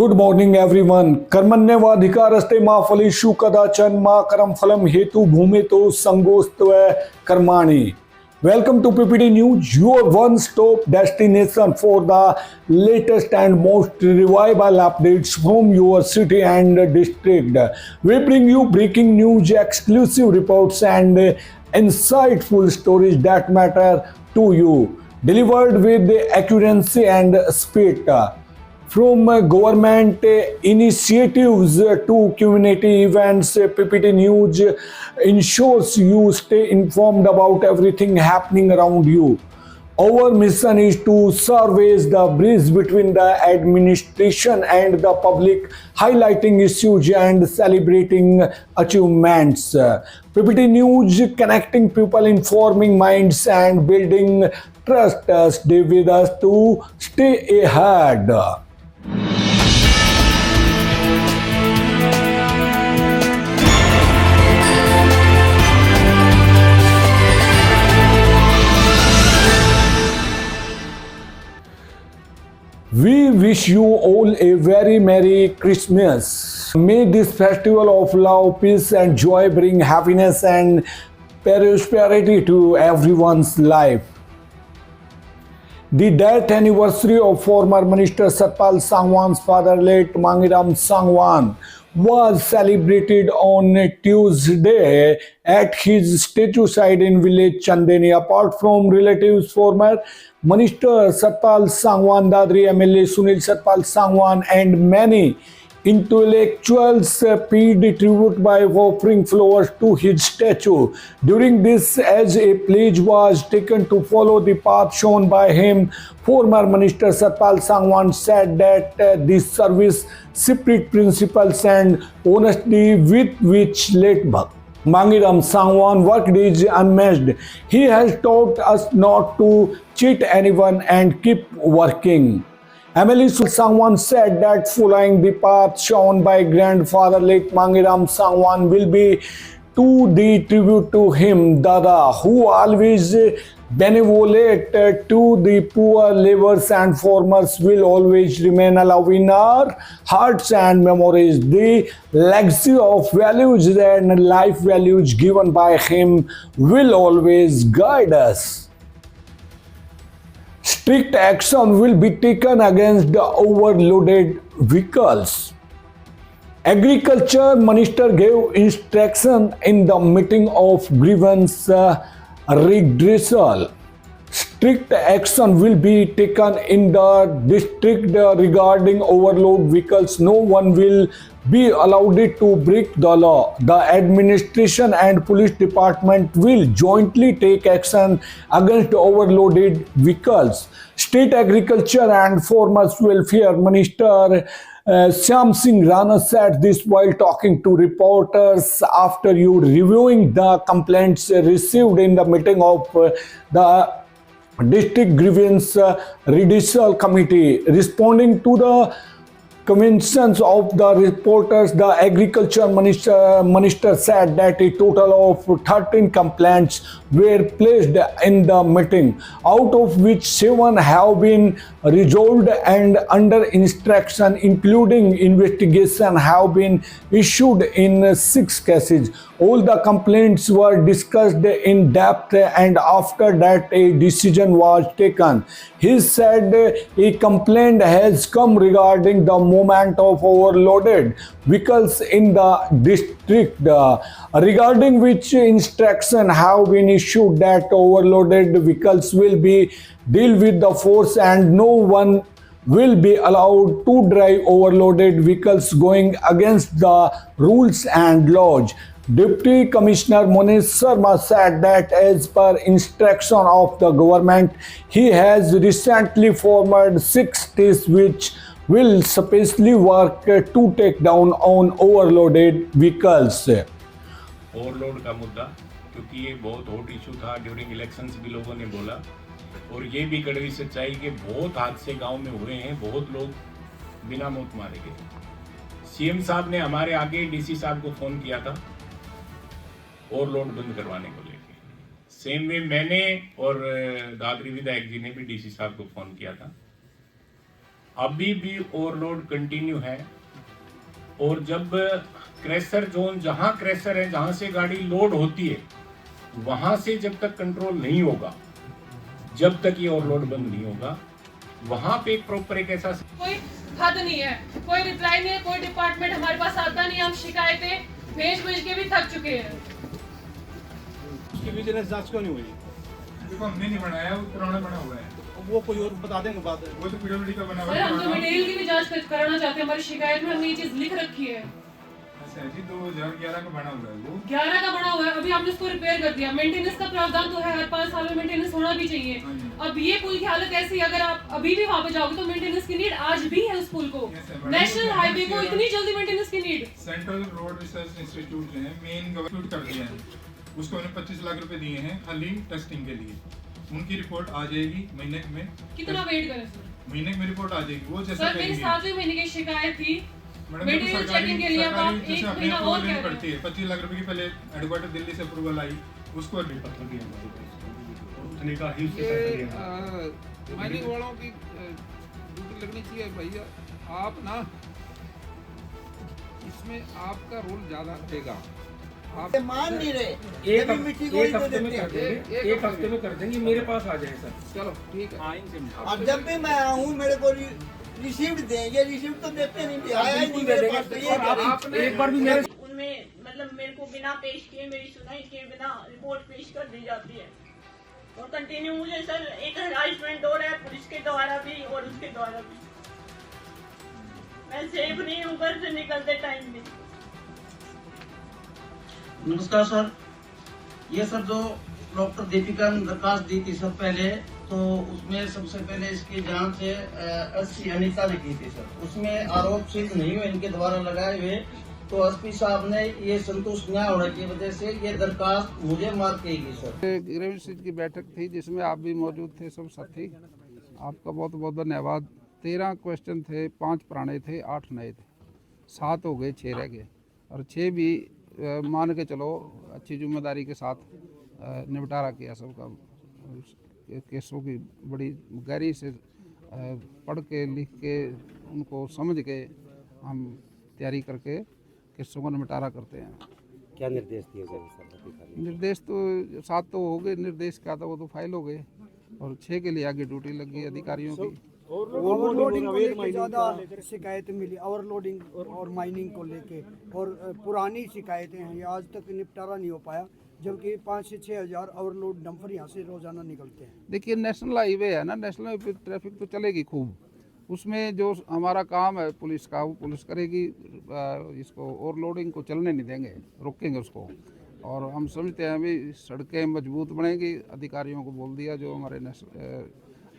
Good morning everyone. कर्मण्यवाधिकारस्ते मा फलेषु कदाचन मा कर्म फलम हेतु भूमितो संगोस्त्व कर्माणि। Welcome to PPT News, your one-stop destination for the latest and most reliable updates from your city and district. We bring you breaking news, exclusive reports, and insightful stories that matter to you, delivered with accuracy and speed. From government initiatives to community events, PPT News ensures you stay informed about everything happening around you. Our mission is to serve as the bridge between the administration and the public, highlighting issues and celebrating achievements. PPT News connecting people, informing minds, and building trust. Stay with us to stay ahead. We wish you all a very Merry Christmas. May this festival of love, peace, and joy bring happiness and prosperity to everyone's life. The death anniversary of former Minister Satpal Sangwan's father, late Mangiram Sangwan, was celebrated on Tuesday at his statue site in village Chandeni. Apart from relatives, former Minister Satpal Sangwan, Dadri MLA Sunil Satpal Sangwan, and many intellectuals paid tribute by offering flowers to his statue. During this, as a pledge was taken to follow the path shown by him, former Minister Satpal Sangwan said that the service, spirit, principles, and honesty with which late Mangiram Sangwan worked is unmatched. He has taught us not to cheat anyone and keep working. Emily Sangwan said that following the path shown by grandfather late Mangiram Sangwan will be to the tribute to him, Dada, who always benevolent to the poor, laborers, and farmers, will always remain alive in our hearts and memories. The legacy of values and life values given by him will always guide us. Strict action will be taken against the overloaded vehicles. Agriculture Minister gave instruction in the meeting of grievance redressal. Strict action will be taken in the district regarding overload vehicles. No one will be allowed to break the law. The administration and police department will jointly take action against overloaded vehicles. State Agriculture and Farmers Welfare Minister Shyam Singh Rana said this while talking to reporters after reviewing the complaints received in the meeting of the District Grievance Redressal Committee. Responding to the concerns of the reporters, the Agriculture Minister said that a total of 13 complaints were placed in the meeting, out of which 7 have been resolved and under instruction, including investigation, have been issued in 6 cases. All the complaints were discussed in depth and after that a decision was taken. He said a complaint has come regarding the movement of overloaded vehicles in the district, regarding which instruction have been issued that overloaded vehicles will be dealt with the force and no one will be allowed to drive overloaded vehicles going against the rules and laws. Deputy Commissioner Monish Sharma said that as per instruction of the government, he has recently formed 6 teams which will specially work to take down on overloaded vehicles. Overload का मुद्दा, क्योंकि ये बहुत hot issue था during elections भी लोगों ने बोला, और ये भी कड़वी सच्चाई कि बहुत हादसे गांव में हुए हैं, बहुत लोग बिना मौत मारे गए। सीएम साहब ने हमारे आगे डीसी साहब को फ़ोन किया था ओवरलोड बंद करवाने को लेके। सेम वे मैंने और दादरी विधायक जी ने भी डीसी साहब को फ़ोन किया था। अभी भी ओवरलोड कंटिन्यू है। और जब क्रैशर जोन, जहां क्रैशर है, जहां से गाड़ी लोड होती है, वहां से जब तक कंट्रोल नहीं होगा, जब तक ये ओवरलोड बंद नहीं होगा, वहां पे एक प्रॉपर एक ऐसा कोई हद नहीं है, कोई रिप्लाई नहीं है, कोई डिपार्टमेंट हमारे पास आता नहीं। हम शिकायतें भेज के भी थक चुके हैं। उसकी विजिलेंस जांच क्यों नहीं हुई? देखो हमने नहीं बनाया, वो पुराना बना हुआ है, वो कोई और बता देंगे बात। वो तो पीडब्ल्यूडी का बना हुआ सर है हम तो पुराना। मटेरियल की भी जांच कराना चाहते हैं। हमारी शिकायत में हमने ये चीज लिख रखी है। अच्छा जी, 2011 का बना हुआ है वो। 11 का बना हुआ है, अभी हमने उसको रिपेयर कर दिया। मेंटेनेंस का प्रावधान तो है, हर 5 साल में मेंटेनेंस होना भी चाहिए। हाँ जी। अब ये पुल की हालत ऐसी है, अगर आप अभी भी वहाँ पे जाओगे तो मेंटेनेंस की नीड आज भी है उस पुल को। Yes, sir. नेशनल हाईवे को Yes, sir. इतनी जल्दी मेंटेनेंस की need. Central road research institute जो है, मेन गवर्नमेंट कर दिया है, उसको उन्हें 25 लाख रुपए दिए हैं खाली टेस्टिंग के लिए। उनकी रिपोर्ट आ जाएगी महीने में। कितना वेट करें सर? महीने में रिपोर्ट आ जाएगी, वो जैसे सर मेरी कहेंगे। 7वें महीने की शिकायत थी। मैडम, मेंटेनेंस चेकिंग के लिए अब आप जैसे एक अपने महीना अप्रूवल और कह लेनी रहे पड़ती हैं। है। 25 लाख रुपए की पहले हेडक्वार्टर दिल्ली से अप्रूवल आई, उसको उतने का ही उससे पैसा लिया। माइनिंग वालों की ड्यूटी लगनी चाहिए भैया। आप ना इसमें आपका रोल ज़्यादा रहेगा। आप मान नहीं रहे, एक अभी मिट्टी को ही एक दे हफ्ते में देते कर हैं। देंगे, एक हफ्ते में कर देंगे। मेरे पास आ जाए सर। चलो ठीक है। अब जब भी मैं आऊँ मेरे को रिसीव्ड दें, ये रिसीव्ड तो देते नहीं, भी आया ही नहीं मेरे पास, तो ये क्या? आप एक बार भी मेरे उनमें मतलब मेरे को बिना पेश किए, मेरी सुनाई किए बिना रिपोर्ट पेश कर दी जाती है। और कंटिन्यू मुझे सर एक हरासमेंट हो रहा है, पुलिस के द्वारा भी और उसके द्वारा भी। मैं सेफ नहीं हूँ घर से निकलते टाइम में। नमस्कार सर, ये सर जो डॉक्टर दीपिका ने दरखास्त दी थी सर पहले, तो उसमें सबसे पहले इसकी जांच एससी अनिता ने की थी सर। उसमें आरोप सिद्ध नहीं हुए इनके द्वारा लगाए हुए, तो एसपी साहब ने ये संतुष्ट न होने की वजह से ये दरखास्त मुझे मार्क की सर। ग्रेविस की बैठक थी जिसमें आप भी मौजूद थे, सब साथी। आपका बहुत बहुत धन्यवाद। 13 क्वेश्चन थे, 5 पुराने थे, 8 नए थे, 7 हो गए, 6 रह गए। और 6 भी मान के चलो अच्छी जिम्मेदारी के साथ निपटारा किया सबका। केसों की बड़ी गहरी से पढ़ के, लिख के, उनको समझ के हम तैयारी करके केसों का निपटारा करते हैं। क्या निर्देश दिए गए सर? निर्देश तो 7 तो हो गए, निर्देश क्या था वो तो फाइल हो गए, और 6 के लिए आगे ड्यूटी लगी अधिकारियों की। ओवरलोडिंग को लेके ज़्यादा शिकायतें मिली, ओवरलोडिंग और माइनिंग को लेके, और पुरानी शिकायतें हैं, ये आज तक निपटारा नहीं हो पाया, जबकि 5 से 6 हज़ार ओवरलोड डंपर यहाँ से रोजाना निकलते हैं। देखिए नेशनल हाईवे है ना, नेशनल हाईवे पे ट्रैफिक तो चलेगी खूब। उसमें जो हमारा काम है पुलिस का, वो पुलिस करेगी। इसको ओवरलोडिंग को चलने नहीं देंगे, रोकेंगे उसको। और हम समझते हैं अभी सड़कें मजबूत बनेगी। अधिकारियों को बोल दिया जो हमारे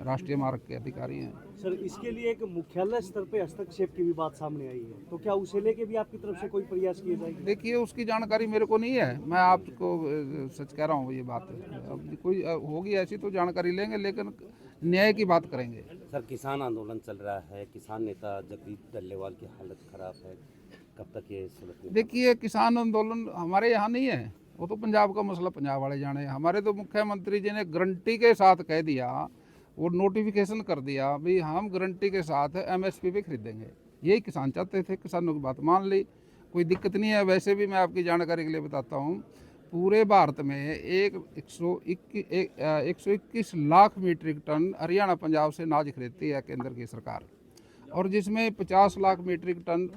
राष्ट्रीय मार्ग के अधिकारी हैं। सर इसके लिए एक मुख्यालय स्तर पे हस्तक्षेप की भी बात सामने आई है, तो क्या उसे लेके भी आपकी तरफ से कोई प्रयास किए जाएंगे? देखिए उसकी जानकारी मेरे को नहीं है, मैं आपको सच कह रहा हूँ ये बात। अब कोई होगी ऐसी तो जानकारी लेंगे, लेकिन न्याय की बात करेंगे। सर किसान आंदोलन चल रहा है, किसान नेता जगदीप डल्लेवाल की हालत खराब है, कब तक ये सुलझेगा? देखिए किसान आंदोलन हमारे यहाँ नहीं है, वो तो पंजाब का मसला पंजाब वाले जाने। हमारे तो मुख्यमंत्री जी ने गारंटी के साथ कह दिया, वो नोटिफिकेशन कर दिया भाई हम गारंटी के साथ एमएसपी पे खरीदेंगे। यही किसान चाहते थे, किसानों की बात मान ली, कोई दिक्कत नहीं है। वैसे भी मैं आपकी जानकारी के लिए बताता हूँ, पूरे भारत में 121 लाख मीट्रिक टन हरियाणा पंजाब से अनाज खरीदती है केंद्र की सरकार, और जिसमें 50 लाख मीट्रिक टन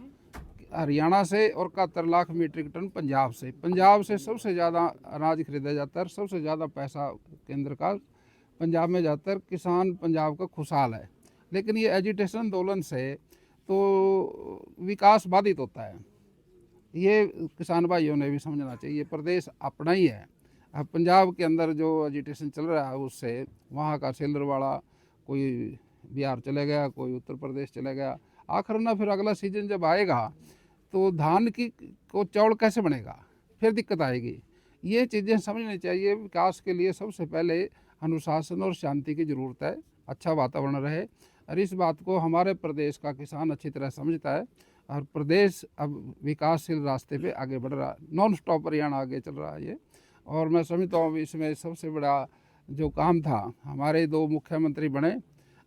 हरियाणा से और 71 लाख मीट्रिक टन पंजाब से। पंजाब से सबसे ज़्यादा अनाज खरीदा जाता है, सबसे ज़्यादा पैसा केंद्र का पंजाब में जाता है। किसान पंजाब का खुशहाल है, लेकिन ये एजिटेशन आंदोलन से तो विकास बाधित होता है। ये किसान भाइयों ने भी समझना चाहिए, प्रदेश अपना ही है। अब पंजाब के अंदर जो एजिटेशन चल रहा है उससे वहाँ का सेलर वाला कोई बिहार चले गया, कोई उत्तर प्रदेश चले गया। आखिर ना फिर अगला सीजन जब आएगा तो धान की को चावल कैसे बनेगा, फिर दिक्कत आएगी। ये चीज़ें समझनी चाहिए। विकास के लिए सबसे पहले अनुशासन और शांति की ज़रूरत है, अच्छा वातावरण रहे, और इस बात को हमारे प्रदेश का किसान अच्छी तरह समझता है। और प्रदेश अब विकासशील रास्ते पे आगे बढ़ रहा है, नॉन स्टॉप हरियाणा आगे चल रहा है ये। और मैं समझता हूँ इसमें सबसे बड़ा जो काम था, हमारे 2 मुख्यमंत्री बने,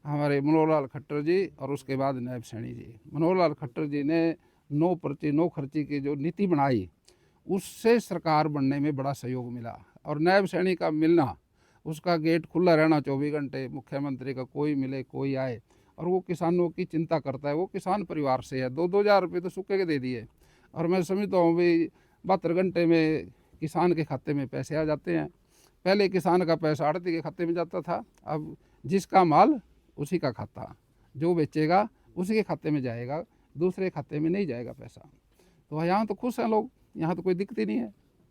हमारे मनोहर लाल खट्टर जी और उसके बाद नायब सैनी जी। मनोहर लाल खट्टर जी ने 9 पर्ची 9 खर्ची की जो नीति बनाई, उससे सरकार बनने में बड़ा सहयोग मिला। और नायब सैनी का मिलना, उसका गेट खुला रहना 24 घंटे, मुख्यमंत्री का कोई मिले कोई आए, और वो किसानों की चिंता करता है। वो किसान परिवार से है, 2-2 हज़ार रुपये तो सूखे के दे दिए। और मैं समझता हूँ भाई 72 घंटे में किसान के खाते में पैसे आ जाते हैं। पहले किसान का पैसा आड़ती के खाते में जाता था, अब जिसका माल उसी का खाता, जो बेचेगा उसी के खाते में जाएगा, दूसरे खाते में नहीं जाएगा पैसा। तो यहाँ तो खुश हैं लोग, यहाँ तो कोई दिक्कत ही नहीं है।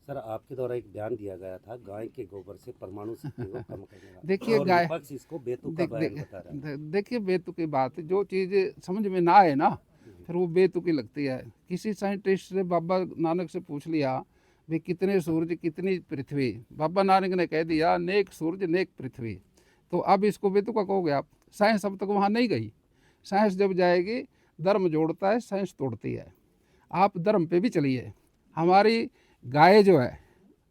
सर, आपके द्वारा एक बयान दिया गया था गाय के गोबर से परमाणु शक्ति को कम करने का। देखिए और गाय, विपक्ष इसको बेतुका बयान बता रहा है। देखिए बेतुकी बात, जो चीज़ समझ में ना आए ना, फिर वो बेतुकी लगती है। किसी साइंटिस्ट से बाबा नानक से पूछ लिया भाई कितने सूरज कितनी पृथ्वी, बाबा नानक ने कह दिया नेक सूरज नेक पृथ्वी। तो अब इसको बेतुका कहोगे आप? साइंस अब तक वहाँ नहीं गई। साइंस जब जाएगी, धर्म जोड़ता है, साइंस तोड़ती है। आप धर्म पे भी चलिए। हमारी गाय जो है,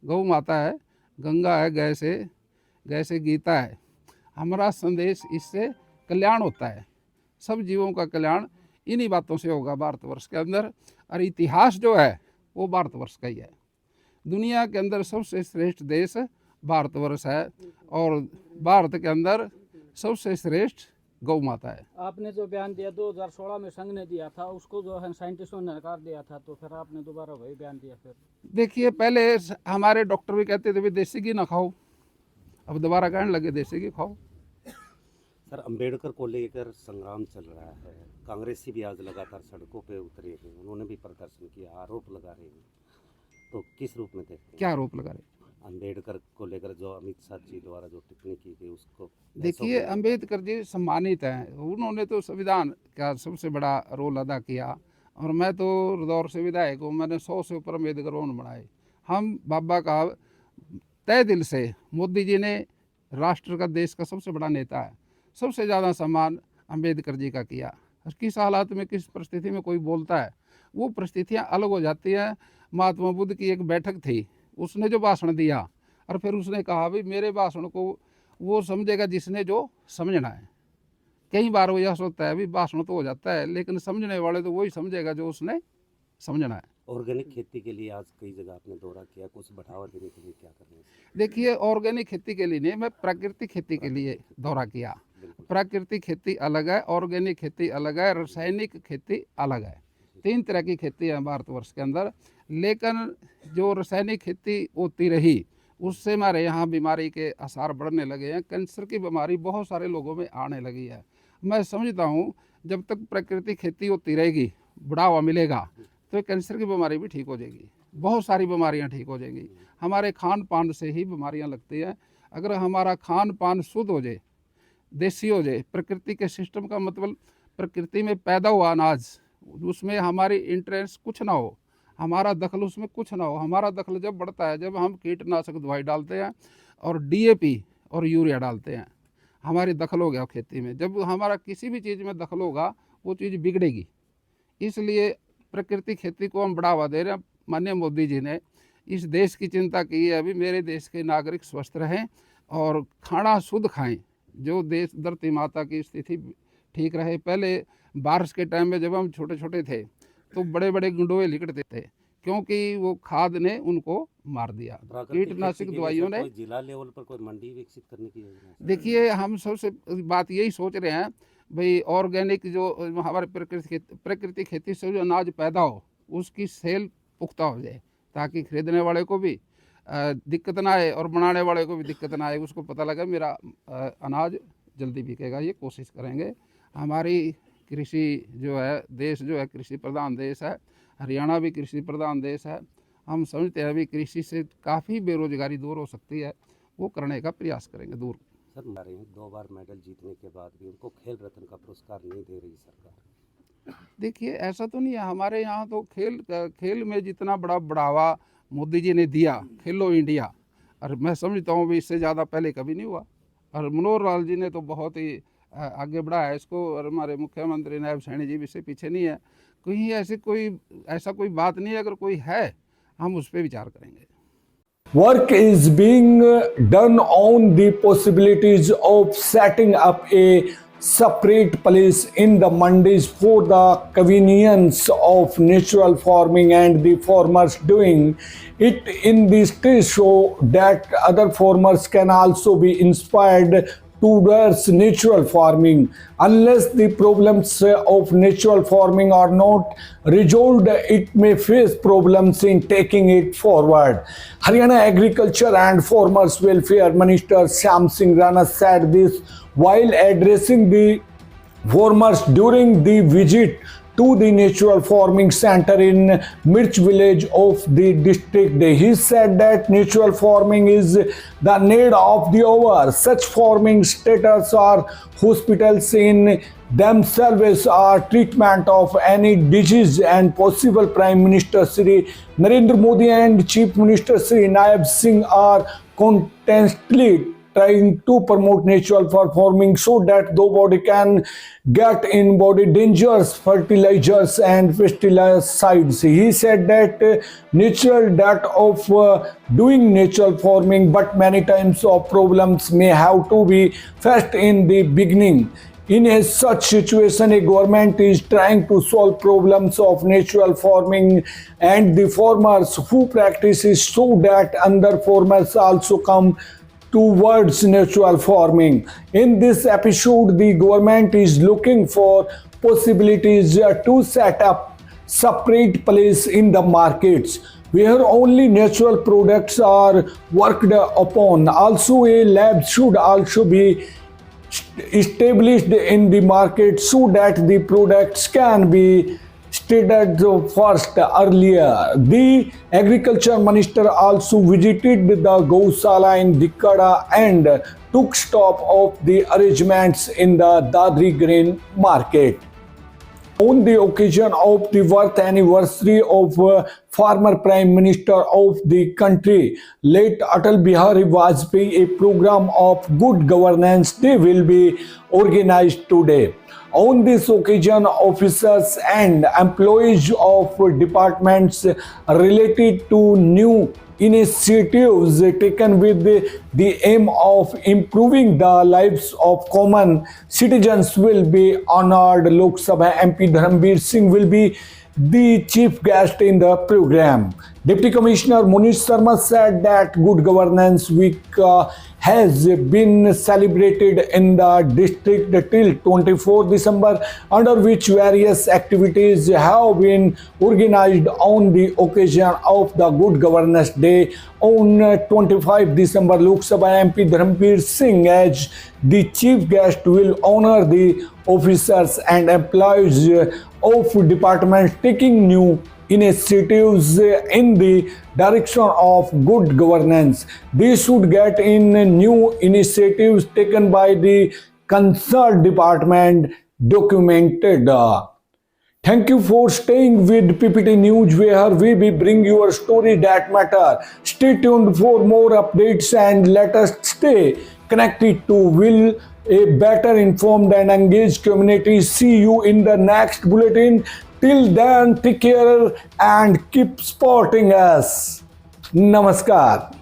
गौ माता है, गंगा है, गै से गीता है। हमारा संदेश इससे कल्याण होता है, सब जीवों का कल्याण इन्हीं बातों से होगा भारतवर्ष के अंदर। और इतिहास जो है वो भारतवर्ष का ही है। दुनिया के अंदर सबसे श्रेष्ठ देश भारतवर्ष है, और भारत के अंदर सबसे श्रेष्ठ गौ माता है। आपने जो बयान दिया 2016 में संघ ने दिया था, उसको जो है साइंटिस्टों ने नकार दिया था, तो फिर आपने दोबारा वही बयान दिया। फिर देखिए, पहले हमारे डॉक्टर भी कहते थे भी देसी घी ना खाओ, अब दोबारा कहने लगे देसी घी खाओ। सर, अंबेडकर को लेकर संग्राम चल रहा है। कांग्रेसी भी आज लगातार सड़कों पे उतरे हैं, उन्होंने भी प्रदर्शन किया, आरोप लगा रहे हैं। तो किस रूप में देखते हैं? क्या आरोप लगा रहे? अंबेडकर को लेकर जो अमित शाह जी द्वारा जो टिप्पणी की गई उसको। देखिए, अंबेडकर जी सम्मानित हैं, उन्होंने तो संविधान का सबसे बड़ा रोल अदा किया। और मैं तो इंदौर से विधायक हूँ, मैंने 100 से ऊपर अम्बेडकर भवन बनाए। हम बाबा का तय दिल से, मोदी जी ने राष्ट्र का, देश का सबसे बड़ा नेता है, सबसे ज़्यादा सम्मान अंबेडकर जी का किया। किस हालात में, किस परिस्थिति में कोई बोलता है, वो परिस्थितियाँ अलग हो जाती हैं। महात्मा बुद्ध की एक बैठक थी, उसने जो भाषण दिया, और फिर उसने कहा भाई मेरे भाषण को वो समझेगा जिसने जो समझना है। कई बार वो यह सोचता है भी भाषण तो हो जाता है, लेकिन समझने वाले तो वही समझेगा जो उसने समझना है। ऑर्गेनिक खेती के लिए आज कई जगह आपने दौरा किया, कुछ बढ़ावा देने के लिए क्या करना है? देखिए, ऑर्गेनिक खेती के लिए नहीं, मैं प्राकृतिक खेती के लिए दौरा किया। प्राकृतिक खेती अलग है, ऑर्गेनिक खेती अलग है, रासायनिक खेती अलग है। 3 तरह की खेती है भारतवर्ष के अंदर। लेकिन जो रासायनिक खेती होती रही, उससे हमारे यहाँ बीमारी के आसार बढ़ने लगे हैं। कैंसर की बीमारी बहुत सारे लोगों में आने लगी है। मैं समझता हूँ जब तक प्राकृतिक खेती होती रहेगी, बढ़ावा मिलेगा, तो कैंसर की बीमारी भी ठीक हो जाएगी, बहुत सारी बीमारियाँ ठीक हो जाएंगी। हमारे खान पान से ही बीमारियाँ लगती हैं। अगर हमारा खान पान शुद्ध हो जाए, देसी हो जाए, प्रकृति के सिस्टम का मतलब प्रकृति में पैदा हुआ अनाज, उसमें हमारी इंटरेस्ट कुछ ना हो, हमारा दखल उसमें कुछ ना हो। हमारा दखल जब बढ़ता है, जब हम कीटनाशक दवाई डालते हैं और DAP और यूरिया डालते हैं, हमारी दखल हो गया खेती में। जब हमारा किसी भी चीज़ में दखल होगा, वो चीज़ बिगड़ेगी। इसलिए प्रकृति खेती को हम बढ़ावा दे रहे हैं। माननीय मोदी जी ने इस देश की चिंता की है, अभी मेरे देश के नागरिक स्वस्थ रहें और खाना शुद्ध खाएं, जो देश धरती माता की स्थिति ठीक रहे। पहले बारिश के टाइम में जब हम छोटे छोटे थे तो बड़े बड़े गुंडोए लिकड़ते थे, क्योंकि वो खाद ने उनको मार दिया, कीटनाशक दवाइयों ने। जिला लेवल पर कोई मंडी विकसित करने की योजना? देखिए, हम सबसे बात यही सोच रहे हैं भाई ऑर्गेनिक जो हमारे प्रकृति खेती से जो अनाज पैदा हो, उसकी सेल पुख्ता हो जाए, ताकि खरीदने वाले को भी दिक्कत ना आए और बनाने वाले को भी दिक्कत ना आए। उसको पता लगे मेरा अनाज जल्दी बिकेगा, ये कोशिश करेंगे। हमारी कृषि जो है, देश जो है कृषि प्रधान देश है, हरियाणा भी कृषि प्रधान देश है। हम समझते हैं अभी कृषि से काफ़ी बेरोजगारी दूर हो सकती है, वो करने का प्रयास करेंगे दूर। सर, 2 बार मेडल जीतने के बाद भी उनको खेल रत्न का पुरस्कार नहीं दे रही सरकार। देखिए, ऐसा तो नहीं है, हमारे यहाँ तो खेल में जितना बड़ा बढ़ावा मोदी जी ने दिया, खेलो इंडिया, और मैं समझता हूँ भी इससे ज़्यादा पहले कभी नहीं हुआ। और मनोहर लाल जी ने तो बहुत ही आगे बढ़ाया इसको, और हमारे मुख्यमंत्री नायब सैनी जी भी इससे पीछे नहीं है। कहीं ऐसा कोई बात नहीं है, अगर कोई है हम उस पर विचार करेंगे। Work is being done on the possibilities of setting up a separate place in the mandis for the convenience of natural farming, and the farmers doing it in this stage so that other farmers can also be inspired towards natural farming. Unless the problems of natural farming are not resolved, it may face problems in taking it forward. Haryana Agriculture and Farmers Welfare Minister Shyam Singh Rana said this while addressing the farmers during the visit to the natural farming center in Mirch village of the district. He said that natural farming is the need of the hour. Such farming status are hospitals in themselves are treatment of any disease, and possible Prime Minister Shri Narendra Modi and Chief Minister Shri Naib Singh are constantly trying to promote natural farming so that the body can get in body dangerous fertilizers and pesticides. He said that natural that of doing natural farming, but many times of problems may have to be faced in the beginning. In a such situation, a government is trying to solve problems of natural farming and the farmers who practice it so that other farmers also come towards natural farming. In this episode, the government is looking for possibilities to set up separate place in the markets where only natural products are worked upon. Also, a lab should also be established in the market so that the products can be stated first earlier. The agriculture minister also visited the Gausala in Dikkada and took stock of the arrangements in the Dadri grain market. On the occasion of the birth anniversary of former Prime Minister of the country, late Atal Bihari Vajpayee, a program of good governance day will be organized today. On this occasion, officers and employees of departments related to new initiatives taken with the aim of improving the lives of common citizens will be honored. Lok Sabha MP Dharamveer Singh will be the chief guest in the program. Deputy Commissioner Munish Sharma said that Good Governance Week has been celebrated in the district till 24 December, under which various activities have been organized on the occasion of the Good Governance Day. On 25 December, Lok Sabha MP Dharamveer Singh as the chief guest will honor the officers and employees of departments taking new initiatives in the direction of good governance. They should get in new initiatives taken by the concerned department documented. Thank you for staying with PPT News, where we will bring your story that matter. Stay tuned for more updates and let us stay connected to will a better informed and engaged community. See you in the next bulletin. Till then, take care and keep supporting us. Namaskar.